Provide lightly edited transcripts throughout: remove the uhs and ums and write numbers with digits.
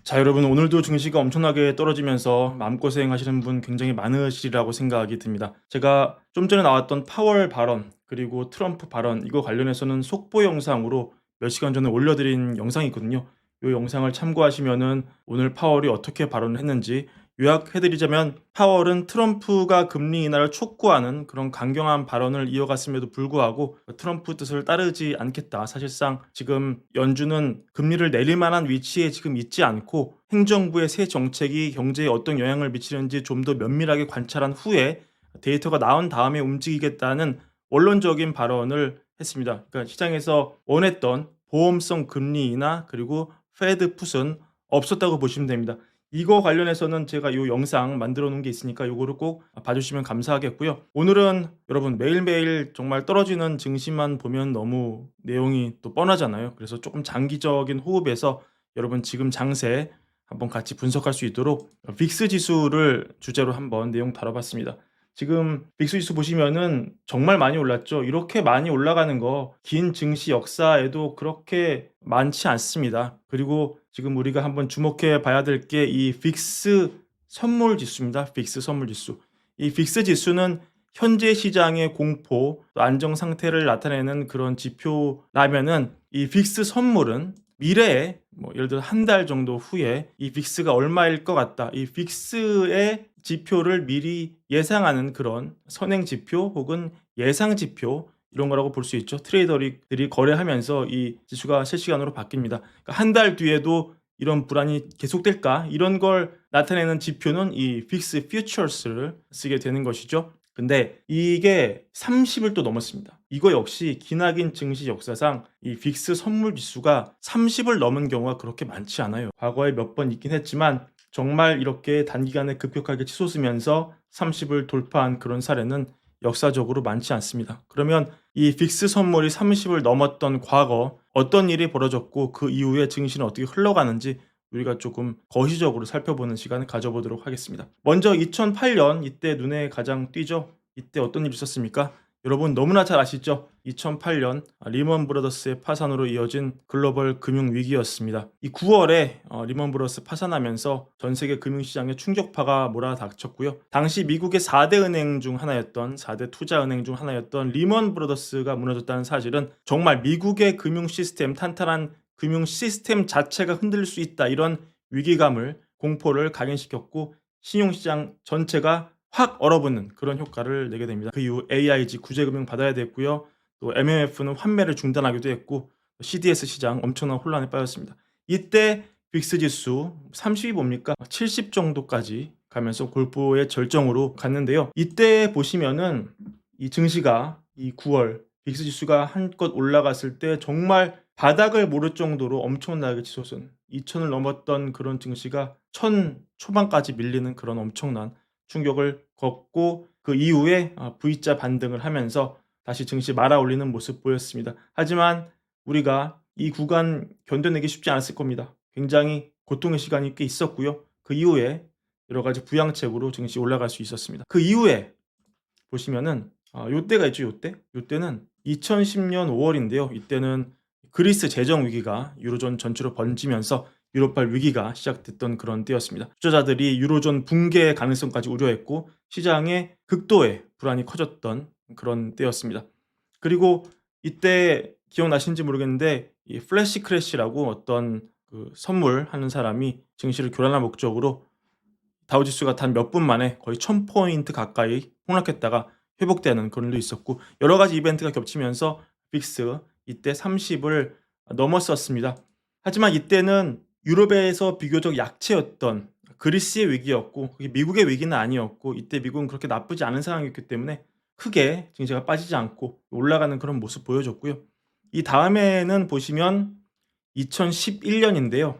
자, 여러분, 오늘도 증시가 엄청나게 떨어지면서 마음고생 하시는 분 굉장히 많으시리라고 생각이 듭니다. 제가 좀 전에 나왔던 파월 발언 그리고 트럼프 발언 이거 관련해서는 속보 영상으로 몇 시간 전에 올려드린 영상이 있거든요. 이 영상을 참고하시면은 오늘 파월이 어떻게 발언을 했는지 요약해드리자면, 파월은 트럼프가 금리 인하를 촉구하는 그런 강경한 발언을 이어갔음에도 불구하고 트럼프 뜻을 따르지 않겠다. 사실상 지금 연준은 금리를 내릴 만한 위치에 지금 있지 않고 행정부의 새 정책이 경제에 어떤 영향을 미치는지 좀 더 면밀하게 관찰한 후에 데이터가 나온 다음에 움직이겠다는 원론적인 발언을 했습니다. 그러니까 시장에서 원했던 보험성 금리 인하 그리고 페드 풋은 없었다고 보시면 됩니다. 이거 관련해서는 제가 이 영상 만들어 놓은 게 있으니까 요거를 꼭 봐주시면 감사하겠고요. 오늘은 여러분, 매일매일 정말 떨어지는 증시만 보면 너무 내용이 또 뻔하잖아요. 그래서 조금 장기적인 호흡에서 여러분 지금 장세 한번 같이 분석할 수 있도록 빅스 지수를 주제로 한번 내용 다뤄봤습니다. 지금 빅스 지수 보시면은 정말 많이 올랐죠. 이렇게 많이 올라가는 거 긴 증시 역사에도 그렇게 많지 않습니다. 그리고 지금 우리가 한번 주목해 봐야 될 게 이 빅스 선물 지수입니다. 빅스 선물 지수. 이 빅스 지수는 현재 시장의 공포, 또 안정 상태를 나타내는 그런 지표라면은, 이 빅스 선물은 미래에 예를 들어 한 달 정도 후에 이 빅스가 얼마일 것 같다. 이 빅스의 지표를 미리 예상하는 그런 선행 지표 혹은 예상 지표, 이런 거라고 볼 수 있죠. 트레이더들이 거래하면서 이 지수가 실시간으로 바뀝니다. 그러니까 한 달 뒤에도 이런 불안이 계속될까? 이런 걸 나타내는 지표는 이 빅스 퓨처스를 쓰게 되는 것이죠. 근데 이게 30을 또 넘었습니다. 이거 역시 기나긴 증시 역사상 이 빅스 선물 지수가 30을 넘은 경우가 그렇게 많지 않아요. 과거에 몇 번 있긴 했지만 정말 이렇게 단기간에 급격하게 치솟으면서 30을 돌파한 그런 사례는 역사적으로 많지 않습니다. 그러면 이 빅스 선물이 30을 넘었던 과거 어떤 일이 벌어졌고 그 이후에 증시는 어떻게 흘러가는지 우리가 조금 거시적으로 살펴보는 시간을 가져보도록 하겠습니다. 먼저 2008년, 이때 눈에 가장 띄죠. 이때 어떤 일이 있었습니까? 여러분 너무나 잘 아시죠? 2008년 리먼 브라더스의 파산으로 이어진 글로벌 금융 위기였습니다. 이 9월에 리먼 브라더스 파산하면서 전 세계 금융시장에 충격파가 몰아닥쳤고요. 당시 미국의 4대 은행 중 하나였던 4대 투자은행 중 하나였던 리먼 브라더스가 무너졌다는 사실은 정말 미국의 금융 시스템, 탄탄한 금융 시스템 자체가 흔들릴 수 있다, 이런 위기감을, 공포를 각인시켰고 신용시장 전체가 확 얼어붙는 그런 효과를 내게 됩니다. 그 이후 AIG 구제금융 받아야 됐고요. 또 MMF는 환매를 중단하기도 했고 CDS 시장 엄청난 혼란에 빠졌습니다. 이때 빅스 지수 30이 뭡니까? 70 정도까지 가면서 골포의 절정으로 갔는데요. 이때 보시면은 이 증시가 이 9월 빅스 지수가 한껏 올라갔을 때 정말 바닥을 모를 정도로 엄청나게 치솟은 2000을 넘었던 그런 증시가 1000 초반까지 밀리는 그런 엄청난 충격을 걷고 그 이후에 V자 반등을 하면서 다시 증시 말아올리는 모습 보였습니다. 하지만 우리가 이 구간 견뎌내기 쉽지 않았을 겁니다. 굉장히 고통의 시간이 꽤 있었고요. 그 이후에 여러 가지 부양책으로 증시 올라갈 수 있었습니다. 그 이후에 보시면은 요때가 있죠. 요때는 2010년 5월인데요. 이때는 그리스 재정 위기가 유로존 전체로 번지면서 유로발 위기가 시작됐던 그런 때였습니다. 투자자들이 유로존 붕괴의 가능성까지 우려했고 시장에 극도의 불안이 커졌던 그런 때였습니다. 그리고 이때 기억나시는지 모르겠는데 이 플래시 크래시라고 어떤 그 선물하는 사람이 증시를 교란할 목적으로 다우지수가 단 몇 분 만에 거의 1000포인트 가까이 폭락했다가 회복되는 그런 일도 있었고, 여러 가지 이벤트가 겹치면서 빅스 이때 30을 넘었었습니다. 하지만 이때는 유럽에서 비교적 약체였던 그리스의 위기였고 그게 미국의 위기는 아니었고, 이때 미국은 그렇게 나쁘지 않은 상황이었기 때문에 크게 증시가 빠지지 않고 올라가는 그런 모습 보여줬고요. 이 다음에는 보시면 2011년인데요.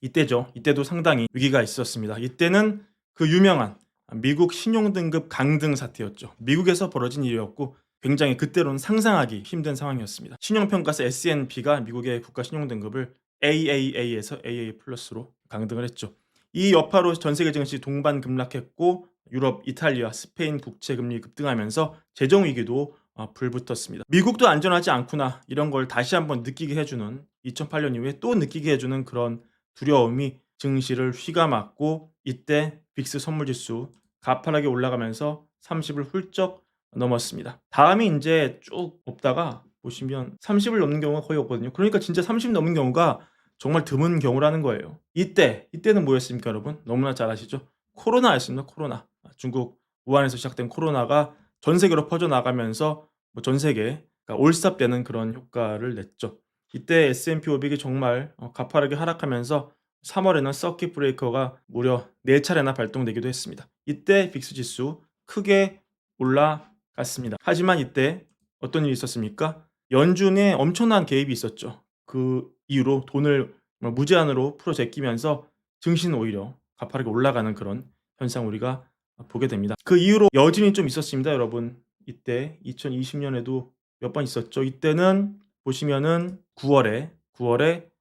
이때죠. 이때도 상당히 위기가 있었습니다. 이때는 그 유명한 미국 신용등급 강등 사태였죠. 미국에서 벌어진 일이었고 굉장히 그때로는 상상하기 힘든 상황이었습니다. 신용평가사 S&P가 미국의 국가 신용등급을 AAA에서 AA 플러스로 강등을 했죠. 이 여파로 전 세계 증시 동반 급락했고 유럽, 이탈리아, 스페인 국채 금리 급등하면서 재정 위기도 불붙었습니다. 미국도 안전하지 않구나, 이런 걸 다시 한번 느끼게 해주는, 2008년 이후에 또 느끼게 해주는 그런 두려움이 증시를 휘감았고 이때 빅스 선물지수 가파르게 올라가면서 30을 훌쩍 넘었습니다. 다음이 인제 쭉 뽑다가 보시면 30을 넘는 경우가 거의 없거든요. 그러니까 진짜 30 넘는 경우가 정말 드문 경우라는 거예요. 이때는 뭐였습니까 여러분? 너무나 잘 아시죠? 코로나였습니다. 코로나. 중국 우한에서 시작된 코로나가 전 세계로 퍼져나가면서 뭐 전 세계 그러니까 올스톱되는 그런 효과를 냈죠. 이때 S&P 500이 정말 가파르게 하락하면서 3 월에는 서킷 브레이커가 무려 4 차례나 발동되기도 했습니다. 이때 빅스 지수 크게 올라갔습니다. 하지만 이때 어떤 일이 있었습니까? 연준에 엄청난 개입이 있었죠. 그 이후로 돈을 무제한으로 풀어 제끼면서 증시는 오히려 가파르게 올라가는 그런 현상 우리가 보게 됩니다. 그 이후로 여진이 좀 있었습니다, 여러분. 이때 2020년에도 몇 번 있었죠. 이때는 보시면은 9월에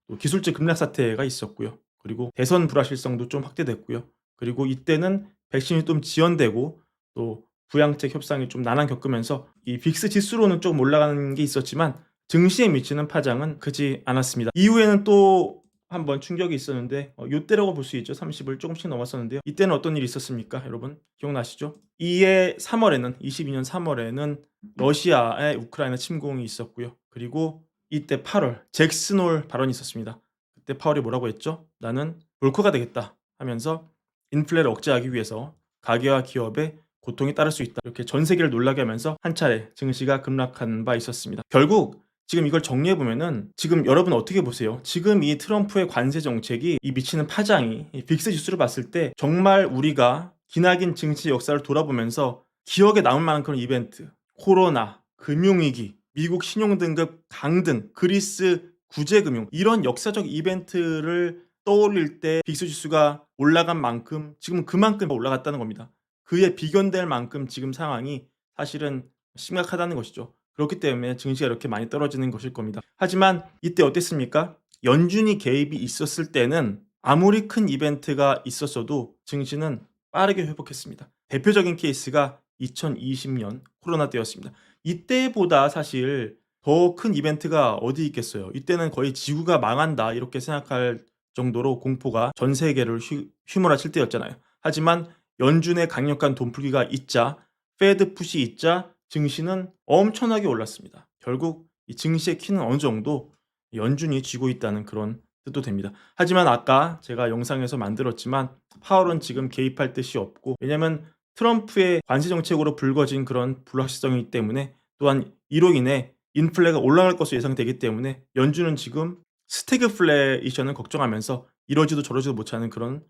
또 기술적 급락 사태가 있었고요. 그리고 대선 불확실성도 좀 확대됐고요. 그리고 이때는 백신이 좀 지연되고 또 부양책 협상이 좀 난항 겪으면서 이 빅스 지수로는 좀 올라가는 게 있었지만 증시에 미치는 파장은 크지 않았습니다. 이후에는 또 한 번 충격이 있었는데 요때라고 볼 수 있죠. 30을 조금씩 넘었었는데요. 이때는 어떤 일이 있었습니까? 여러분 기억나시죠? 이해 3 월에는 22년 3 월에는 러시아의 우크라이나 침공이 있었고요. 그리고 이때 8월 잭슨 홀 발언이 있었습니다. 그때 파월이 뭐라고 했죠? "나는 볼커가 되겠다." 하면서 인플레를 억제하기 위해서 가계와 기업에 고통이 따를 수 있다. 이렇게 전 세계를 놀라게 하면서 한 차례 증시가 급락한 바 있었습니다. 결국 지금 이걸 정리해 보면은 지금 여러분 어떻게 보세요? 지금 이 트럼프의 관세 정책이 이 미치는 파장이 이 빅스 지수를 봤을 때 정말 우리가 기나긴 증시 역사를 돌아보면서 기억에 남을 만한 그런 이벤트, 코로나, 금융위기, 미국 신용등급 강등, 그리스 구제금융 이런 역사적 이벤트를 떠올릴 때 빅스 지수가 올라간 만큼 지금은 그만큼 올라갔다는 겁니다. 그에 비견될 만큼 지금 상황이 사실은 심각하다는 것이죠. 그렇기 때문에 증시가 이렇게 많이 떨어지는 것일 겁니다. 하지만 이때 어땠습니까? 연준이 개입이 있었을 때는 아무리 큰 이벤트가 있었어도 증시는 빠르게 회복했습니다. 대표적인 케이스가 2020년 코로나 때였습니다. 이때보다 사실 더 큰 이벤트가 어디 있겠어요. 이때는 거의 '지구가 망한다.' 이렇게 생각할 정도로 공포가 전 세계를 휘몰아칠 때였잖아요. 하지만 연준의 강력한 돈풀기가 있자 페드 풋이 있자 증시는 엄청나게 올랐습니다. 결국 이 증시의 키는 어느 정도 연준이 쥐고 있다는 그런 뜻도 됩니다. 하지만 아까 제가 영상에서 만들었지만 파월은 지금 개입할 뜻이 없고 왜냐하면 트럼프의 관세 정책으로 불거진 그런 불확실성이기 때문에 또한 이로 인해 인플레가 올라갈 것으로 예상되기 때문에 연준은 지금 스태그플레이션을 걱정하면서 이러지도 저러지도 못하는 그런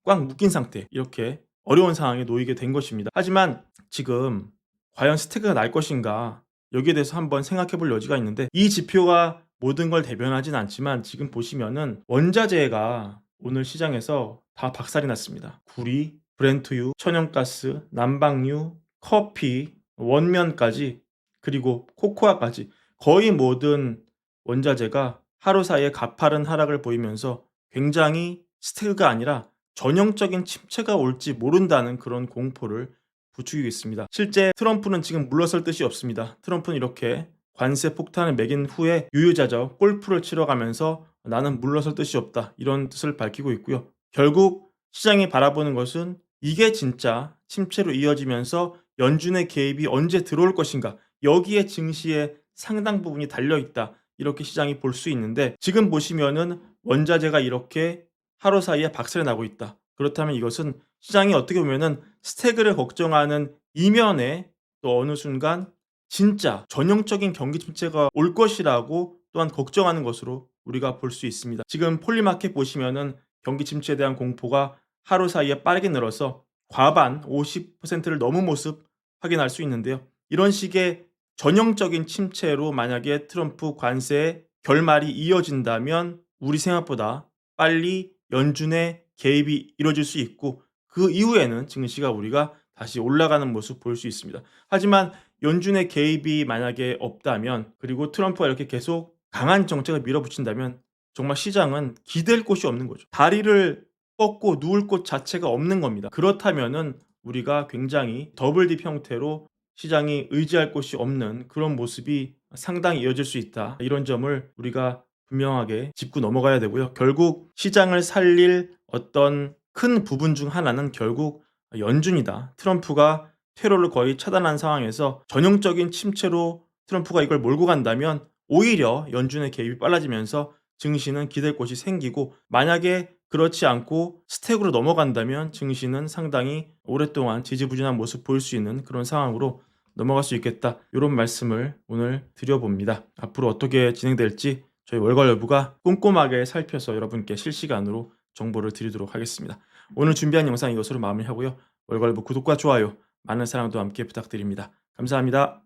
꽉 묶인 상태 이렇게 어려운 상황에 놓이게 된 것입니다. 하지만 지금 과연 스태그가 날 것인가 여기에 대해서 한번 생각해 볼 여지가 있는데 이 지표가 모든 걸 대변하진 않지만 지금 보시면은 원자재가 오늘 시장에서 다 박살이 났습니다. 구리, 브렌트유, 천연가스, 난방유, 커피, 원면까지 그리고 코코아까지 거의 모든 원자재가 하루 사이에 가파른 하락을 보이면서 굉장히 스태그가 아니라 전형적인 침체가 올지 모른다는 그런 공포를 부추기고 있습니다. 실제 트럼프는 지금 물러설 뜻이 없습니다. 트럼프는 이렇게 관세 폭탄을 매긴 후에 유유자적 골프를 치러 가면서 나는 물러설 뜻이 없다. 이런 뜻을 밝히고 있고요. 결국 시장이 바라보는 것은 이게 진짜 침체로 이어지면서 연준의 개입이 언제 들어올 것인가. 여기에 증시의 상당 부분이 달려 있다. 이렇게 시장이 볼 수 있는데 지금 보시면은 원자재가 이렇게 하루 사이에 박살이 나고 있다. 그렇다면 이것은 시장이 어떻게 보면은 스태그를 걱정하는 이면에 또 어느 순간 진짜 전형적인 경기 침체가 올 것이라고 또한 걱정하는 것으로 우리가 볼 수 있습니다. 지금 폴리마켓 보시면은 경기 침체에 대한 공포가 하루 사이에 빠르게 늘어서 과반 50%를 넘은 모습 확인할 수 있는데요. 이런 식의 전형적인 침체로 만약에 트럼프 관세의 결말이 이어진다면 우리 생각보다 빨리 연준의 개입이 이루어질 수 있고 그 이후에는 증시가 우리가 다시 올라가는 모습 볼 수 있습니다. 하지만 연준의 개입이 만약에 없다면 그리고 트럼프가 이렇게 계속 강한 정책을 밀어붙인다면 정말 시장은 기댈 곳이 없는 거죠. 다리를 뻗고 누울 곳 자체가 없는 겁니다. 그렇다면은 우리가 굉장히 더블 딥 형태로 시장이 의지할 곳이 없는 그런 모습이 상당히 이어질 수 있다. 이런 점을 우리가 분명하게 짚고 넘어가야 되고요. 결국 시장을 살릴 어떤 큰 부분 중 하나는 결국 연준이다. 트럼프가 테러를 거의 차단한 상황에서 전형적인 침체로 트럼프가 이걸 몰고 간다면 오히려 연준의 개입이 빨라지면서 증시는 기댈 곳이 생기고, 만약에 그렇지 않고 스택으로 넘어간다면 증시는 상당히 오랫동안 지지부진한 모습 보일 수 있는 그런 상황으로 넘어갈 수 있겠다. 이런 말씀을 오늘 드려봅니다. 앞으로 어떻게 진행될지 저희 월가여부가 꼼꼼하게 살펴서 여러분께 실시간으로 정보를 드리도록 하겠습니다. 오늘 준비한 영상 이것으로 마무리하고요. 월가여부 구독과 좋아요, 많은 사랑도 함께 부탁드립니다. 감사합니다.